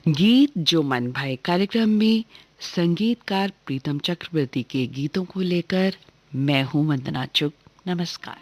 गीत जो मन भाए कार्यक्रम में संगीतकार प्रीतम चक्रवर्ती के गीतों को लेकर मैं हूं वंदना चुग। नमस्कार।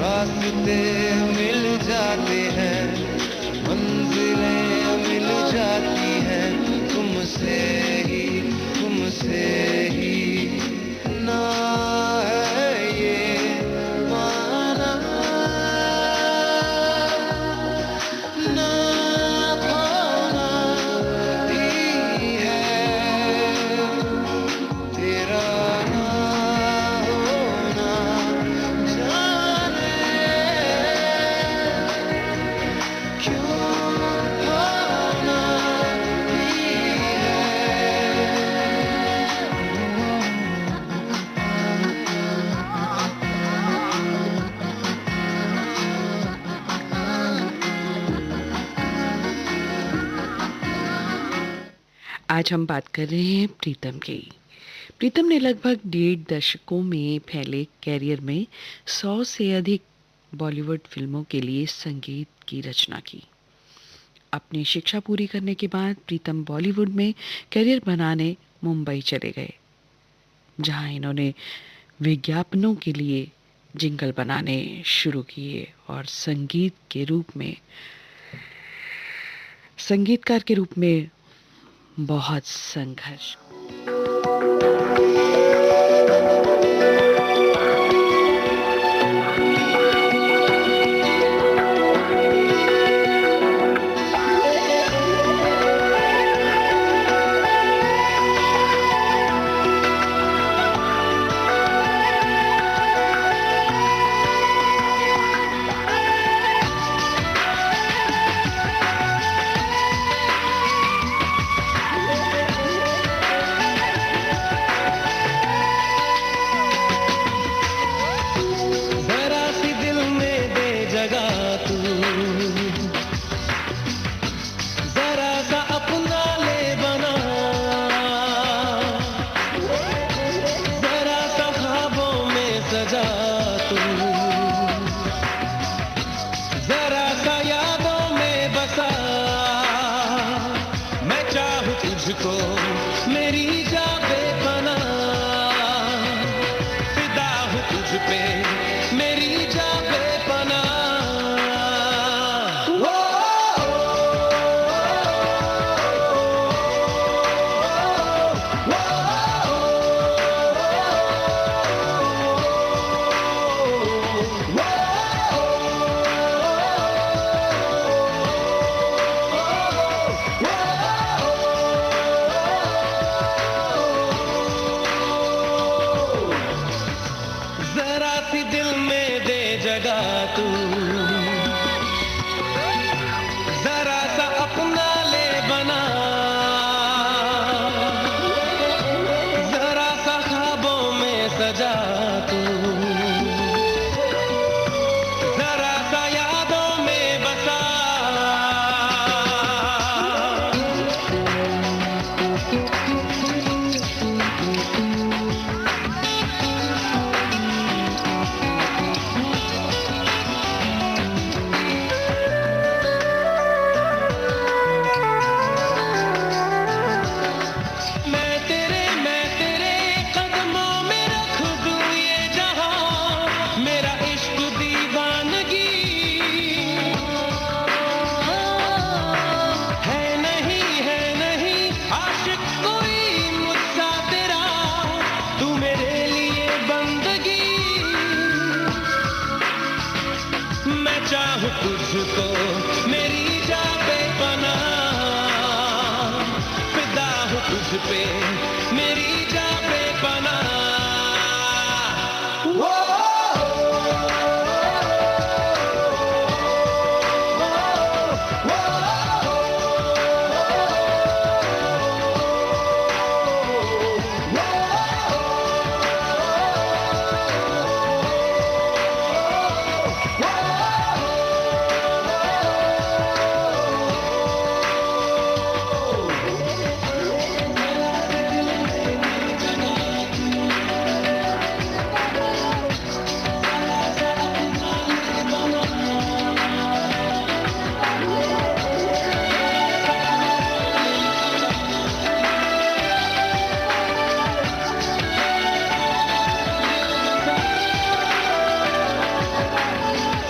रास्ते मिल जाते हैं, मंजिलें आज हम बात कर रहे हैं प्रीतम की। प्रीतम ने लगभग 1.5 दशकों में फैले कैरियर में 100 से अधिक बॉलीवुड फिल्मों के लिए संगीत की रचना की। अपनी शिक्षा पूरी करने के बाद प्रीतम बॉलीवुड में करियर बनाने मुंबई चले गए, जहां इन्होंने विज्ञापनों के लिए जिंगल बनाने शुरू किए और संगीतकार के रूप में बहुत संघर्ष। जरा सी दिल में दे जगह तू, जरा सा अपना ले बना, जरा सा ख्वाबों में सजा तू, जरा सा यादों में बसा। मैं चाहूं तुझको मेरी जा बेपनाह, फिदा हूं तुझ पे मेरी जा बेपनाह। वो जरा सी दिल में दे जगह तू, जरा सा अपना ले बना, जरा सा ख्वाबों में सजा तू, जरा सा यादों में बसा। मैं तेरे कदमों में रख दूं ये जहां, मेरा इश्क दीवानगी है नहीं आशिक कोई मुझसा तेरा, तू मेरे लिए बंदगी। मैं चाहूं तुझको मेरी जा बेपनाह, फिदा हूं तुझ पे मेरी जा बेपनाह। वो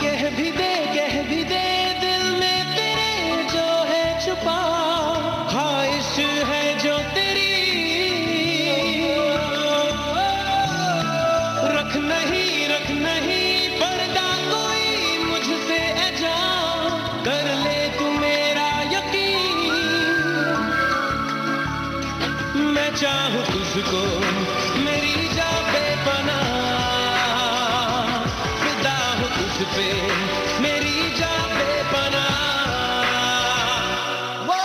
कह भी दे दिल में तेरे जो है छुपा, ख्वाहिश है जो तेरी, रख नहीं पर्दा कोई मुझसे ऐजा, कर ले तू मेरा यकीन। मैं चाहूं तुझको मेरी जा बेपनाह, फिदा हूं तुझ पे मेरी जा बेपनाह। वो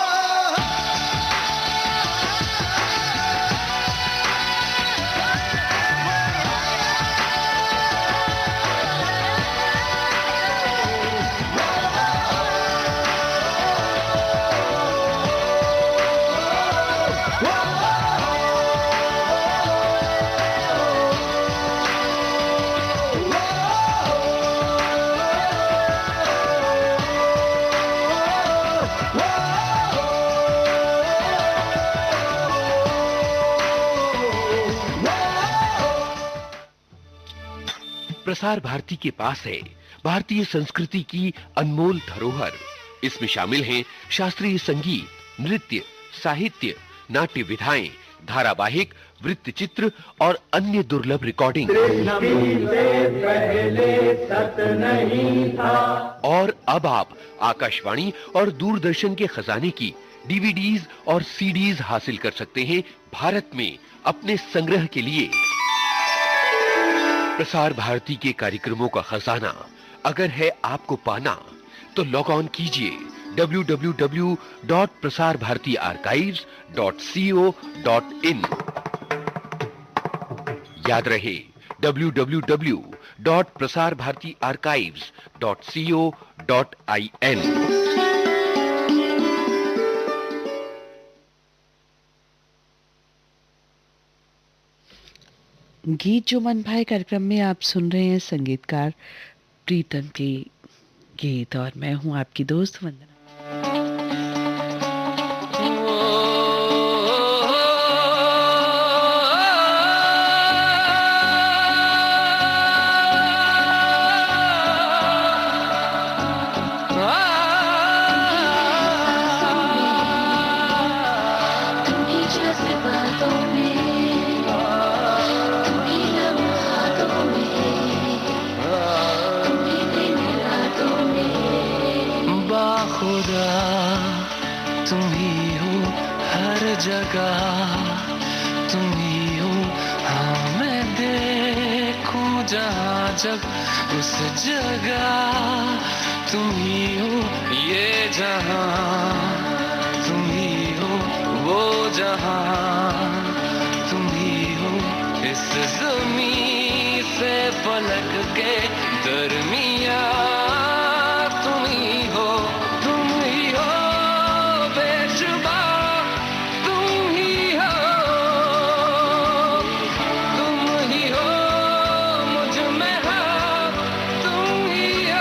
प्रसार भारती के पास है भारतीय संस्कृति की अनमोल धरोहर। इसमें शामिल हैं शास्त्रीय संगीत, नृत्य, साहित्य, नाट्य विधाएं, धारावाहिक, वृत्तचित्र और अन्य दुर्लभ रिकॉर्डिंग। और अब आप आकाशवाणी और दूरदर्शन के खजाने की डीवीडीज और सीडीज हासिल कर सकते हैं भारत में अपने संग्रह के लिए। प्रसार भारती के कार्यक्रमों का खजाना अगर है आपको पाना, तो लॉग ऑन कीजिए www.prasarbhartiarchives.co.in। याद रहे www.prasarbhartiarchives.co.in। गीत जो मन भाए कार्यक्रम में आप सुन रहे हैं संगीतकार प्रीतम के गीत, और मैं हूं आपकी दोस्त वंदना। जब उस जगह तुम ही हो, ये जहां तुम ही हो, वो जहां तुम ही हो, इस ज़मीं से फलक के दरमिया तुम ही हो बेशुबा तुम ही हो मुझ में हो, तुम ही हो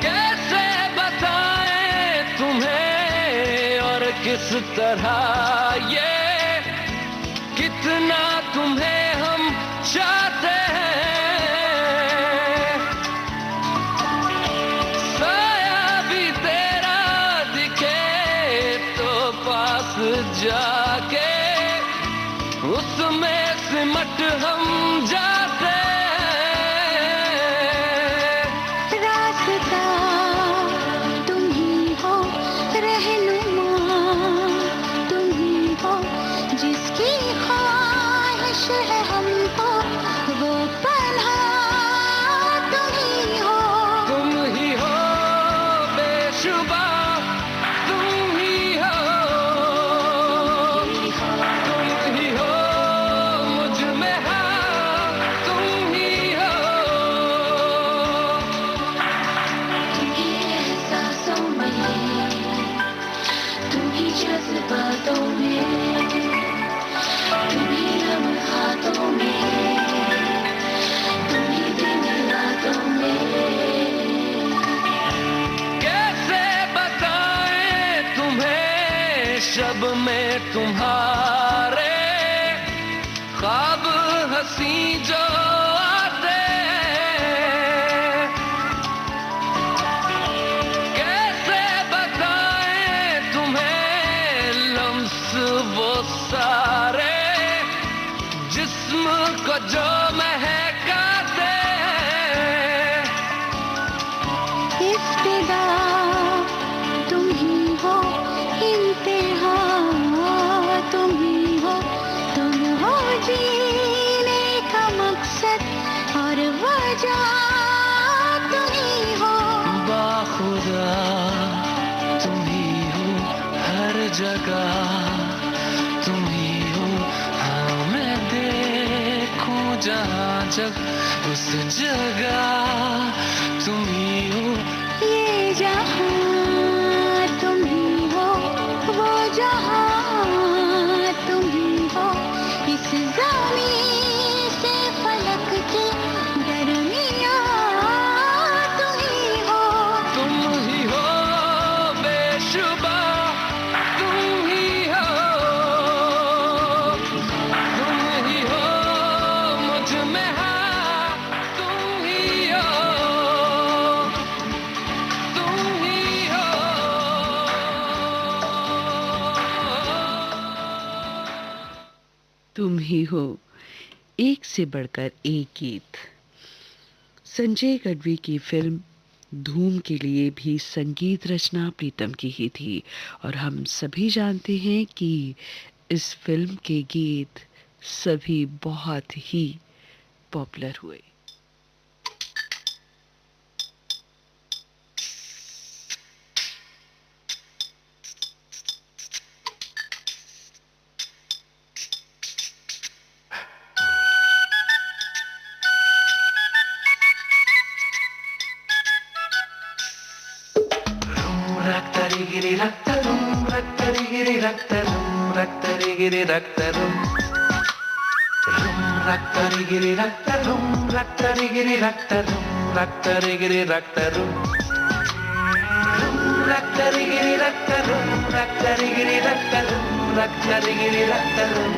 कैसे बताएं तुम्हें और किस तरह ये कितना तुम्हें हम चाहते हैं, साया भी तेरा दिखे तो पास जाके उसमें सिमट हम जाते हैं। रास्ता तुम ही हो, रहनुमा तुम ही हो, जिसकी ख्वाहिश है हमको वो पनाह तुम ही हो बेशुबा तुम ही हो मुझ में हो, तुम ही हो तुम्ही एहसासों में, तुम्ही जज्बातों में, तुम्ही लम्हातों में, तुम्ही दिन रातों में। कैसे बताएं तुम्हें शब में तुम्हारे ख्वाब हंसी जो आते हैं, कैसे बताएं तुम्हें लम्स वो सारे जिस्म को जो महकाते हैं। इब्तिदा तुम ही हो, इंतहा तुम ही हो, तुम हो जीने का मकसद और वजह तुम ही हो। बाखुदा तुम ही हो, हर जगह तुम ही हो, हाँ मैं जहाँ जब उस जगह तुम ही हो। ये जहाँ तुम ही हो, वो जहाँ तुम ही हो, इस ज़मीं से फलक के दरमियाँ तुम ही हो। तुम ही हो बेशुबा, तुम ही हो, तुम ही हो मुझ में हाँ, तुम ही हो, तुम ही हो। तुम ही हो, एक से बढ़कर एक गीत। संजय गढ़वी की फिल्म धूम के लिए भी संगीत रचना प्रीतम की ही थी और हम सभी जानते हैं कि इस फिल्म के गीत सभी बहुत ही पॉपुलर हुए। रक्तरिगिरि रक्तरुं, रक्तरिगिरि रक्तरुं, रक्तरिगिरि रक्तरुं, रक्तरिगिरि रक्तरुं, रक्तरिगिरि रक्तरुं, रक्तरिगिरि रक्तरुं, रक्तरिगिरि रक्तरुं, रक्तरिगिरि रक्तरुं, रक्तरिगिरि रक्तरुं,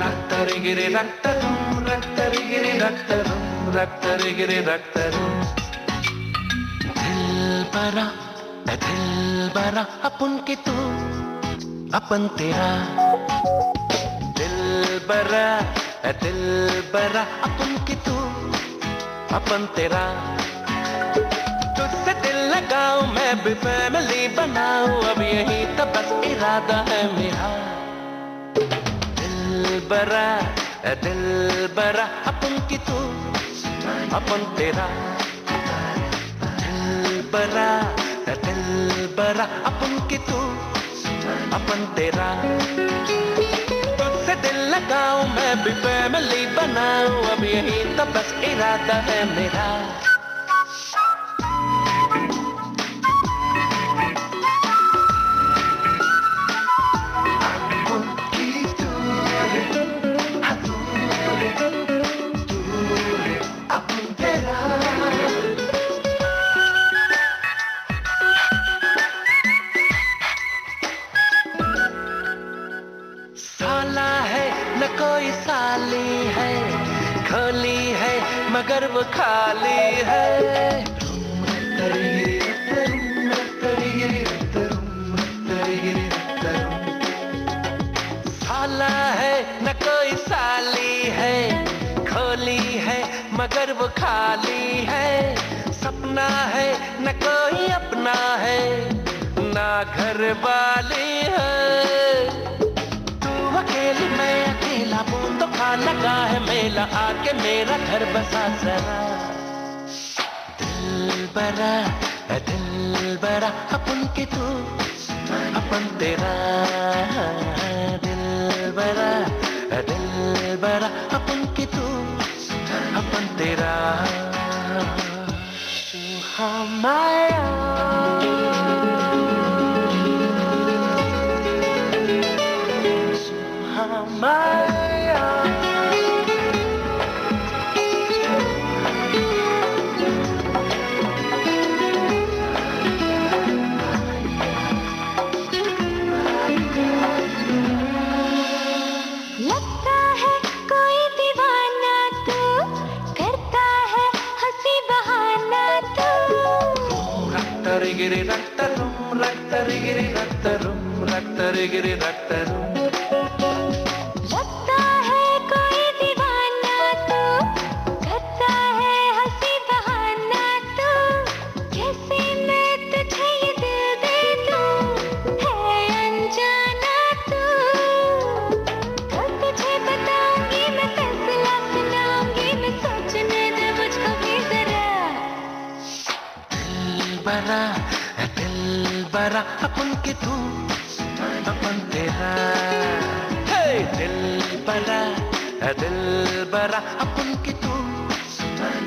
रक्तरिगिरि रक्तरुं, रक्तरिगिरि रक्तरुं, रक्तरिगिरि रक्तरुं। दिल बरा अपन के तू, अपन तेरा। दिल बरा अपन के तू, अपन तेरा। तुझसे दिल लगाऊं मैं भी फैमिली बनाऊं, अब यही तो बस इरादा है मेरा। दिल बरा अपन के तू, अपन तेरा। दिल बरा अपन के तू, अपन तेरा। तुझसे दिल लगाऊं मैं भी फैमिली बनाऊं, अब यही तो बस इरादा है मेरा। कोई साली है, खोली है मगर वो खाली है। साला है न कोई साली है, खोली है मगर वो खाली है। सपना है न कोई अपना है, ना घर वाली है। अकेली मैं अकेला बूंदों का लगा है मेला, आके मेरा घर बसा जरा। दिल बरा अपन के तू, अपन तेरा। दिल बरा अपन के तू, अपन तेरा। माया माया। लगता है कोई दीवाना तू, करता है हंसी बहाना तू। रक्तरिगिरि रक्तरुं, रक्तरिगिरि रक्तरुं, रक्तरिगिरि रक्तरुं। लगता है कोई दीवाना तू, करता है हंसी बहाना तू। कैसे मैं तुझे ये दिल दे दूं, है अनजाना तू। कल तुझे बताऊंगी मैं, फैसला सुनाऊंगी मैं, सोचने दे मुझको भी जरा। दिल बरा अपन के तू, अपन तेरा। हे दिल है दिल बरा अपन की तू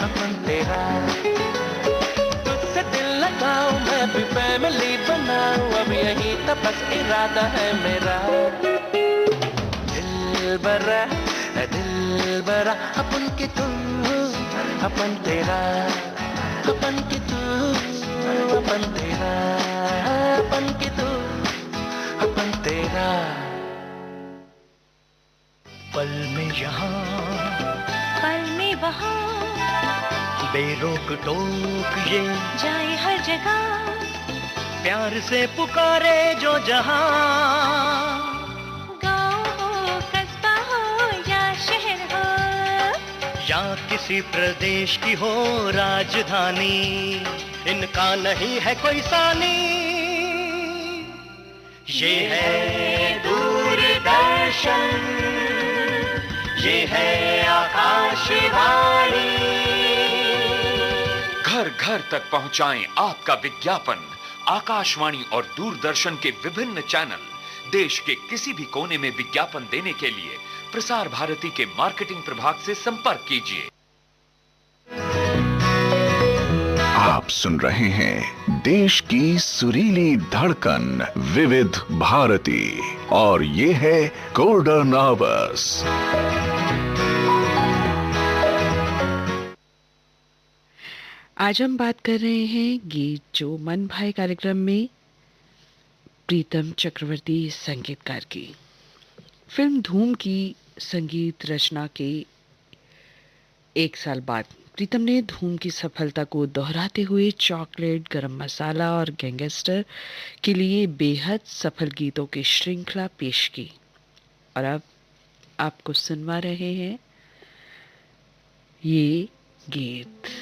अपन तेरा तुझसे दिल लगाऊं मैं भी फैमिली बनाऊं अब यही तो बस इरादा है मेरा दिल बरा अपन की तू अपन तेरा अपन की तू अपन तेरा अपन की तू अपन तेरा पल में यहाँ पल में वहाँ बेरोक टोक ये जाए हर जगह प्यार से पुकारे जो जहाँ गाँव हो कस्बा हो या शहर हो या किसी प्रदेश की हो राजधानी इनका नहीं है कोई सानी ये है दूरदर्शन ये है आकाशवाणी घर घर तक पहुंचाएं आपका विज्ञापन आकाशवाणी और दूरदर्शन के विभिन्न चैनल देश के किसी भी कोने में विज्ञापन देने के लिए प्रसार भारती के मार्केटिंग प्रभाग से संपर्क कीजिए। आप सुन रहे हैं देश की सुरीली धड़कन विविध भारती और ये है गोल्डन आवर्स। आज हम बात कर रहे हैं गीत जो मन भाए कार्यक्रम में प्रीतम चक्रवर्ती संगीतकार की। फिल्म धूम की संगीत रचना के एक साल बाद प्रीतम ने धूम की सफलता को दोहराते हुए चॉकलेट, गरम मसाला और गैंगस्टर के लिए बेहद सफल गीतों की श्रृंखला पेश की और अब आपको सुनवा रहे हैं ये गीत।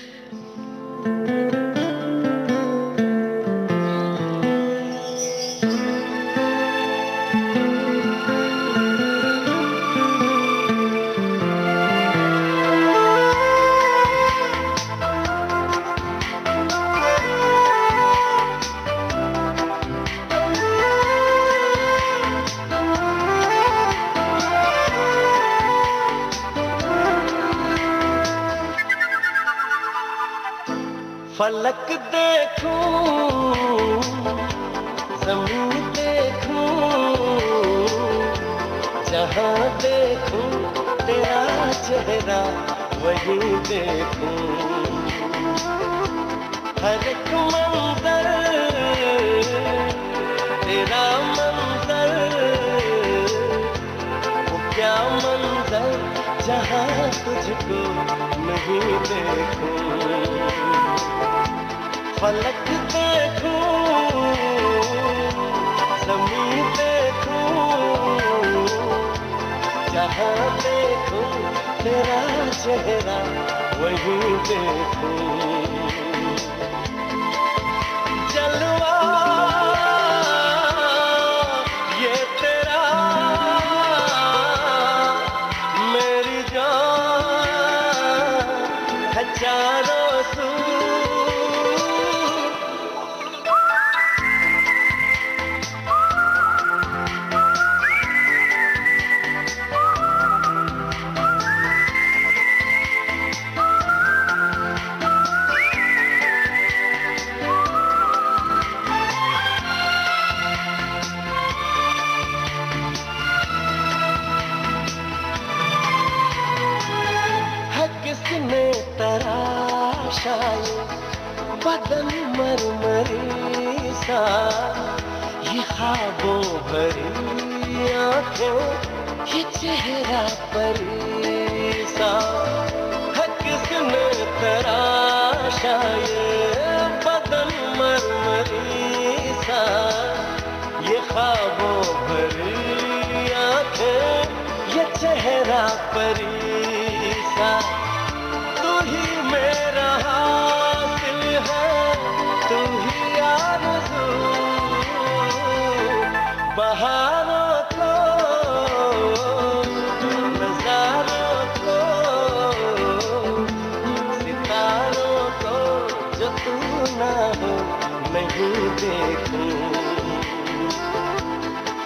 फलक देखूं ज़मीन देखूं जहां देखूं तेरा चेहरा वही देखूं हर एक मंजर तेरा मंजर वो क्या मंजर जहां तुझको नहीं देखूं फलक देखूं ज़मीन देखूं जहां देखूं तेरा चेहरा वही देखूं जलवा ये तेरा मेरी जान है चारों सू बदन मरमरी सा ये ख्वाबों भरी आंखें ये चेहरा परी सा है किसने तराशा ये बदन मरमरी सा ये ख्वाबों भरी आंखें ये चेहरा परी सा तू ही मेरा हासिल है तू ही आरज़ू बहारों को नज़ारों को सितारों को जो तू ना हो नहीं देखूं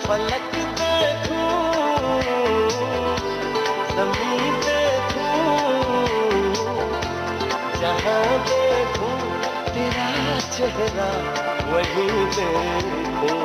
फलक देखूं ज़मीन चेहरा वहीं देखूं।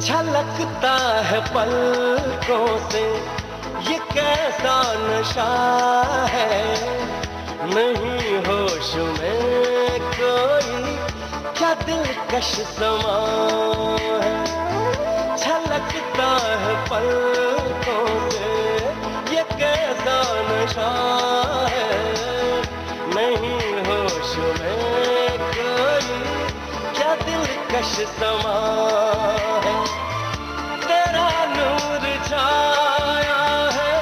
छलकता है पलकों से ये कैसा नशा है, नहीं होश में कोई क्या दिलकश समा है। छलकता है पलकों से ये कैसा नशा है, नहीं होश में कोई क्या दिलकश समा है। तेरा नूर छाया है,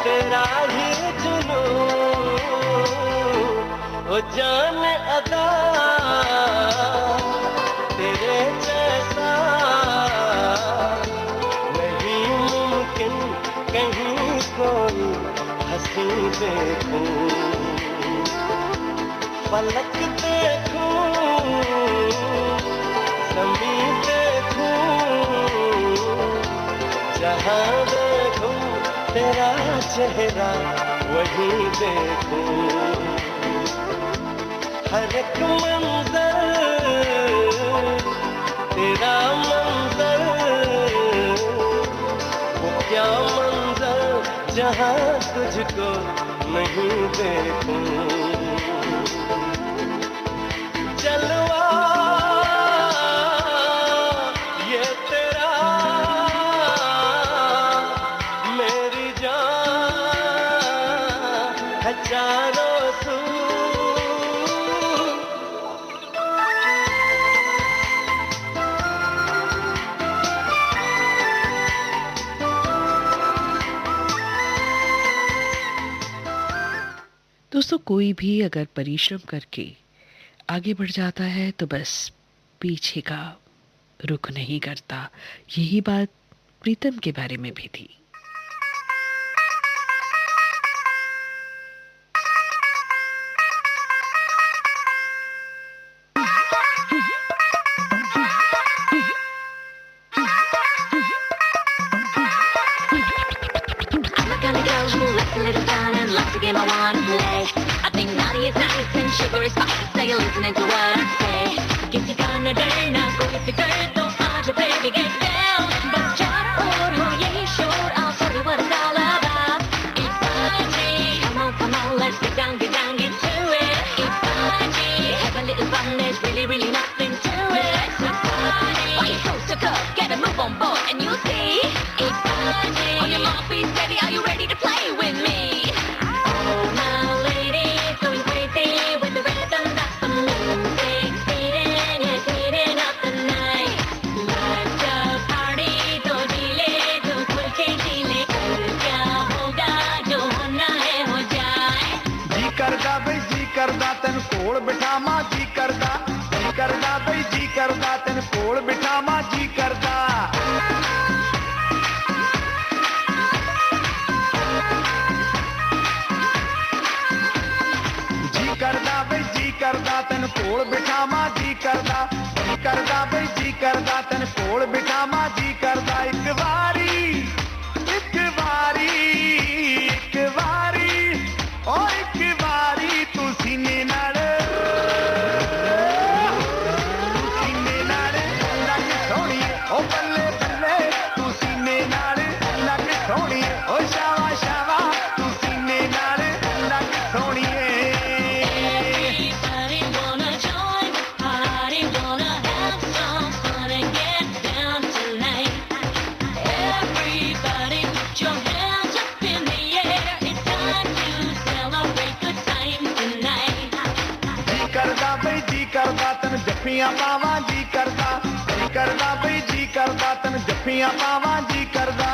तेरा ही जुनून, ओ जान अदा तेरे जैसा नहीं मुमकिन कहीं कोई हंसी देखूं। पलक देखूं, ज़मीं देखूं, जहाँ देखूं तेरा चेहरा वहीं देखूं। हर एक मंजर तेरा मंजर, वो क्या मंजर जहाँ तुझको नहीं देखूं। जलवा ये तेरा मेरी जान है चारों सू। दोस्तों, कोई भी अगर परिश्रम करके आगे बढ़ जाता है तो बस पीछे का रुख नहीं करता। यही बात प्रीतम के बारे में भी थी। I think naughty is nice and sugar is spicy, so you're listening to what I say. किसी का न डरना कोई फिक्र तो आज baby get down. बस चारों ओर हो यही शोर, I'll tell you what it's all about. It's party, come on, let's get down, get to it. It's party, have a little fun, there's really nothing to it. It's party, why you so tough, get a move on board and you'll see. It's party, on your mark, be steady, are you ready to play with me? ਤੈਨੂੰ ਕੋਲ ਬਿਠਾਵਾਂ ਜੀ ਕਰਦਾ ਬਈ ਜੀ ਕਰਦਾ ਤੈਨੂੰ ਕੋਲ ਬਿਠਾਵਾਂ ਜੀ ਕਰਦਾ ਜੀ ਕਰਦਾ ਬਈ ਜੀ ਕਰਦਾ ਤੈਨੂੰ ਕੋਲ ਬਿਠਾਵਾਂ ਜੀ ਕਰਦਾ ਬਈ ਜੀ ਕਰਦਾ ਤੈਨੂੰ ਕੋਲ ਬਿਠਾਵਾਂ ਜੀ ਕਰਦਾ ਇੱਕ ਵਾਰੀ ਓ ਇੱਕ ਵਾਰੀ ਤੂੰ ਸੀਨੇ ਨਾਲ ਲੱਗ ਸੋਹਣੀਏ ਓ ਬੱਲੇ ਬੱਲੇ ਤੂੰ ਸੀਨੇ ਨਾਲ ਲੱਗ ਸੋਹਣੀਏ ਓ ਸ਼ਾਵਾ ਸ਼ਾਵਾ ਤੂੰ ਸੀਨੇ ਨਾਲ ਲੱਗ ਸੋਹਣੀਏ ਕਰਦਾ ਤੈਨੂੰ ਜੱਫੀਆਂ ਪਾਵਾਂ ਜੀ ਕਰਦਾ ਬਈ ਜੀ ਕਰਦਾ ਤੈਨੂੰ ਜੱਫੀਆਂ ਪਾਵਾਂ ਜੀ ਕਰਦਾ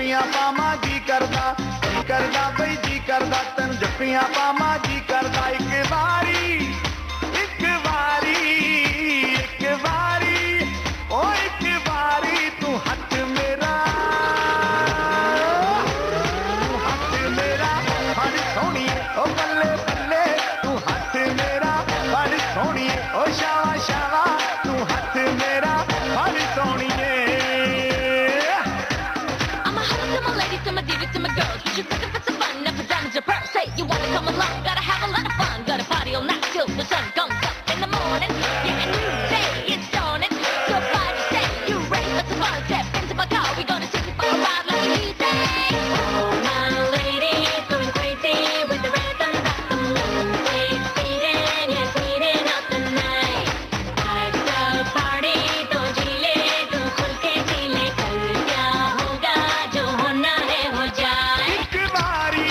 जप्पियां पामा जी करदा बई जी करदा तन जप्पियां पामा जी करदा एक बारी ओ एक बारी तू हथ मेरा बड़ सोहणीए ओ बल्ले बल्ले तू हथ मेरा बड़ सोहणीए ओ शावा शावा तू हथ मेरा बड़ सोहणीए I'm a hustle to my ladies, to my divas, to my girls. But you looking for some fun, never diamonds or pearls. Say you wanna come along, gotta have a lot of fun. Gotta party all night till the sun comes up in the morning. Yeah, a new day, it's dawning. So far to say, you ready for some fun? Step into my car, we gonna take you for a ride like we say. Oh, my ladies, going crazy with the rhythm that the music's beating. Yes, beating up the night. Life's a party, तो जी ले, तू खुल के जी ले. कल क्या होगा, जो होना है हो जाए. एक बारी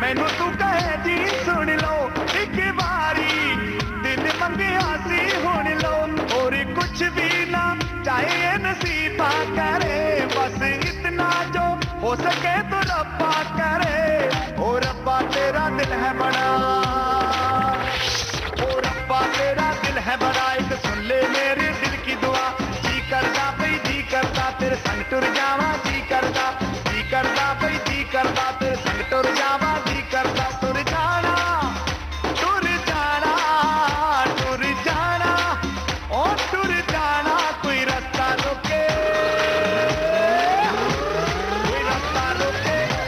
मैनू तू कहे जी सुन लो एक बारी दिल मंगे आसी हुन लो और कुछ भी ना चाहे नसीबा करे बस इतना जो हो सके तो रब्बा करे ओ रब्बा तेरा दिल है बड़ा ओ रब्बा तेरा दिल है बड़ा एक सुन ले मेरे दिल की दुआ जी करदा भाई जी करदा तेरे संग टुर जावा जी करदा भाई जी करदा तेरे संग टुर जावा जी करदा टुर जाना ओ टुर जाना कोई रास्ता रोके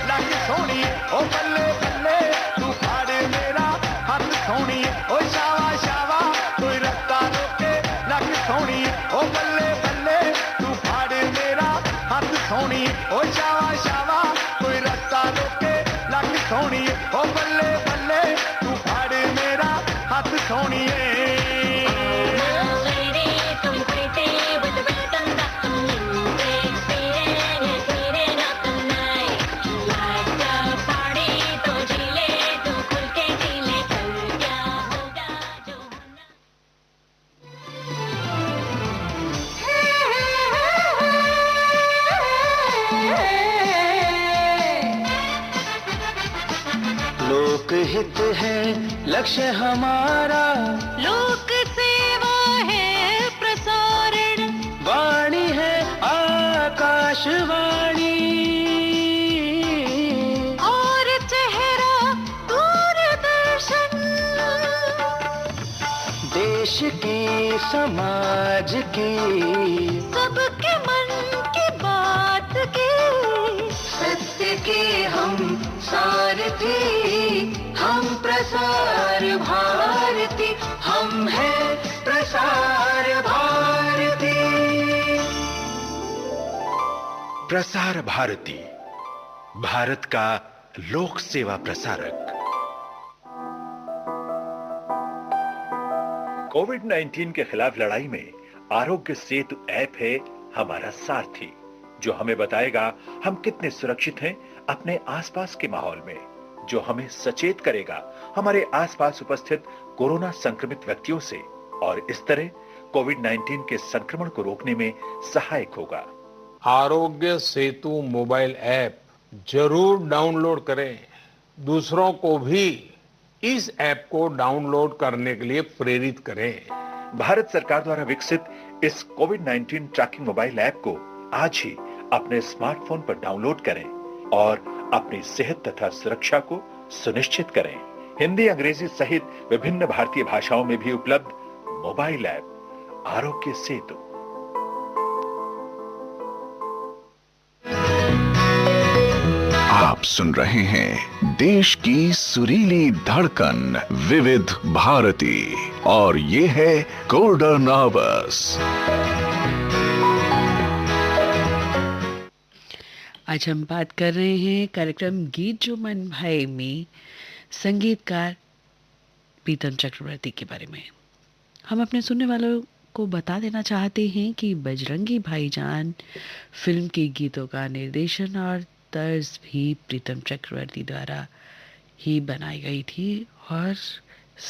लग सोहणीए ओ बल्ले बल्ले तू फाड़ मेरा हथ सोहणीए ओ शावा शावा कोई रास्ता रोके लग सोहणीए ओ बल्ले बल्ले तू फाड़ मेरा हथ सोहणीए ओ शावा शावा कोई रास्ता रोके लग सोहणीए ओ बल्ले बल्ले तू फाड़ मेरा हथ सोहणीए My ladies, going crazy with the rhythm that the music's beating. Yes, beating up the night. Life's a party, तो जी ले, तू खुल के जी ले. कल क्या होगा, जो होना. लोकहित है लक्ष्य हमारा लोक सेवा है प्रसारण. वाणी है आकाशवाणी और चेहरा दूरदर्शन. देश की समाज की सबके मन की बात की. सत्य के हम सारथी हम प्रसार भारती हम है प्रसार भारती प्रसार भारती भारत का लोक सेवा प्रसारक। कोविड-19 के खिलाफ लड़ाई में आरोग्य सेतु ऐप है हमारा सारथी, जो हमें बताएगा हम कितने सुरक्षित हैं अपने आसपास के माहौल में, जो हमें सचेत करेगा हमारे आसपास उपस्थित कोरोना संक्रमित व्यक्तियों से और इस तरह कोविड-19 के संक्रमण को रोकने में सहायक होगा। आरोग्य सेतु मोबाइल ऐप जरूर डाउनलोड करें। दूसरों को भी इस ऐप को डाउनलोड करने के लिए प्रेरित करें। भारत सरकार द्वारा विकसित इस कोविड-19 ट्रैकिंग मोबाइल ऐप को आज ही अपने स्मार्टफोन पर डाउनलोड करें और अपनी सेहत तथा सुरक्षा को सुनिश्चित करें। हिंदी, अंग्रेजी सहित विभिन्न भारतीय भाषाओं में भी उपलब्ध मोबाइल ऐप आरोग्य सेतु। आप सुन रहे हैं देश की सुरीली धड़कन विविध भारती और ये है गोल्डन आवर्स। आज हम बात कर रहे हैं कार्यक्रम गीत जो मन भाए में संगीतकार प्रीतम चक्रवर्ती के बारे में। हम अपने सुनने वालों को बता देना चाहते हैं कि बजरंगी भाईजान फिल्म के गीतों का निर्देशन और तर्ज भी प्रीतम चक्रवर्ती द्वारा ही बनाई गई थी। और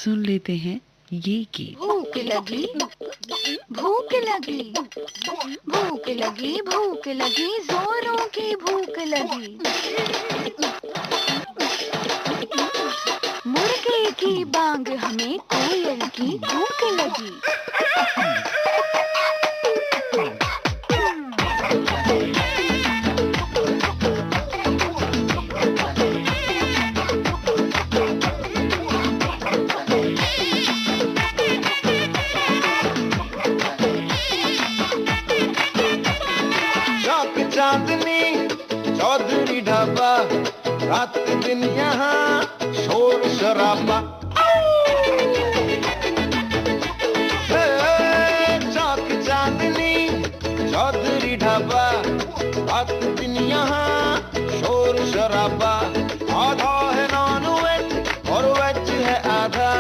सुन लेते हैं ये गीत। भूख लगी, भूख लगी, भूख लगी, भूख लगी, जोरों की भूख लगी। मुर्गे की बांग हमें कोयल की भूख लगी। चाक चांदनी चौधरी ढाबा, रात दिन यहाँ शोर शराबा। हे, चाक चांदनी चौधरी ढाबा, रात दिन यहाँ शोर शराबा। आधा है नॉन वेज और वेज है आधा,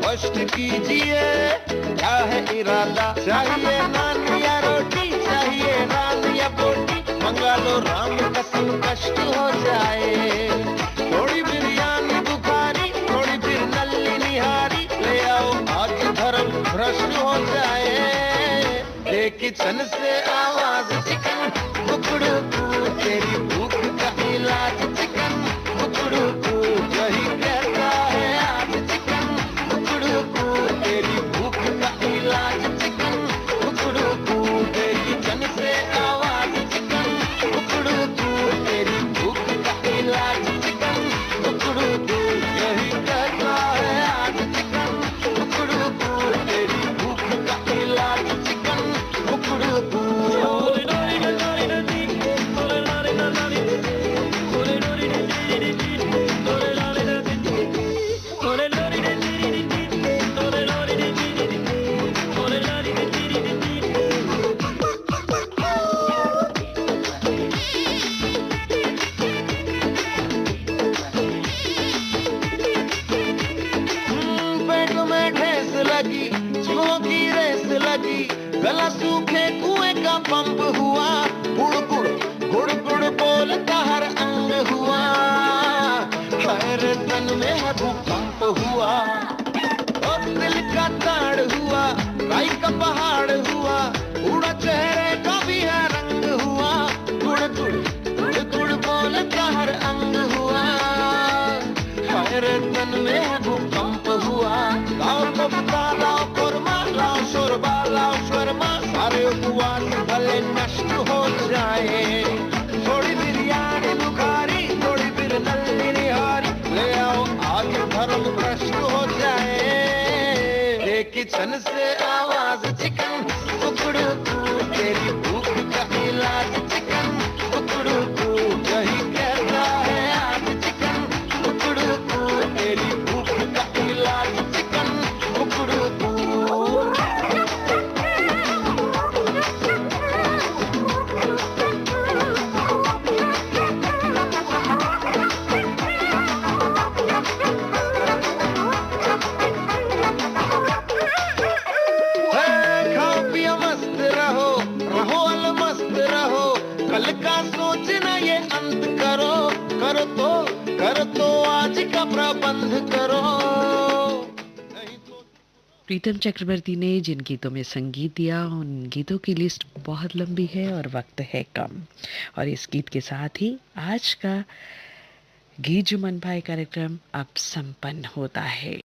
कष्ट कीजिए क्या है इरादा। चाहिए नान या रोटी, चाहिए नान या बोटी, मंगा लो राम कसम कष्ट हो जाए। थोड़ी बिरयानी बुखारी, थोड़ी फिर नल्ली निहारी, ले आओ आज धर्म भ्रष्ट हो जाए। किचन से आवाज चिकन कुकड़ू कू, तेरी भूख का इलाज चिकन कुकड़ू कू, यही कहता है आज चिकन कुकड़ू कू, तेरी भूख का इलाज चिकन कुकड़ू कू, तेरी किचन से आवाज चिकन कुकड़ू कू, तेरी भूख का इलाज चिकन कुकड़ू कू, यही कहता है आज चिकन कुकड़ू कू, तेरी भूख का इलाज चिकन कुकड़ू कू। पेट में ठेस लगी, चूहों की रेस लगी, गला सूखे कुएं का पंप हुआ, गुड़ गुड़ गुड़ गुड़ बोलता हर अंग हुआ, हर तन में है भूकंप हुआ, और दिल का ताड़ हुआ, राई का पहाड़ हुआ, उड़ा चेहरे का भी है रंग हुआ, गुड़ गुड़ गुड़ गुड़ बोलता हर अंग हुआ, हर तन में है भूकंप हुआ। लाओ कोफ्ता, लाओ कोरमा, लाओ शोरबा, लाओ शर्मा, सारे उपवास भले नष्ट हो जाए। थोड़ी बिरयानी बुखारी, थोड़ी फिर नल्ली निहारी, ले आओ आज धर्म भ्रष्ट हो जाए। एक किचन से आवाज चिकन कुकड़ू कू, तेरी भूख का इलाज चिकन कुकड़ू कू, यही कहता है आज चिकन कुकड़ू कू, तेरी भूख का इलाज चिकन कुकड़ू कू। खाओ पियो मस्त रहो, रहो अलमस्त रहो, कल का सोचना ये अंत करो, कर तो आज का प्रबंध करो। प्रीतम चक्रवर्ती ने जिन गीतों में संगीत दिया उन गीतों की लिस्ट बहुत लंबी है और वक्त है कम, और इस गीत के साथ ही आज का गीत जुमन भाई कार्यक्रम अब संपन्न होता है।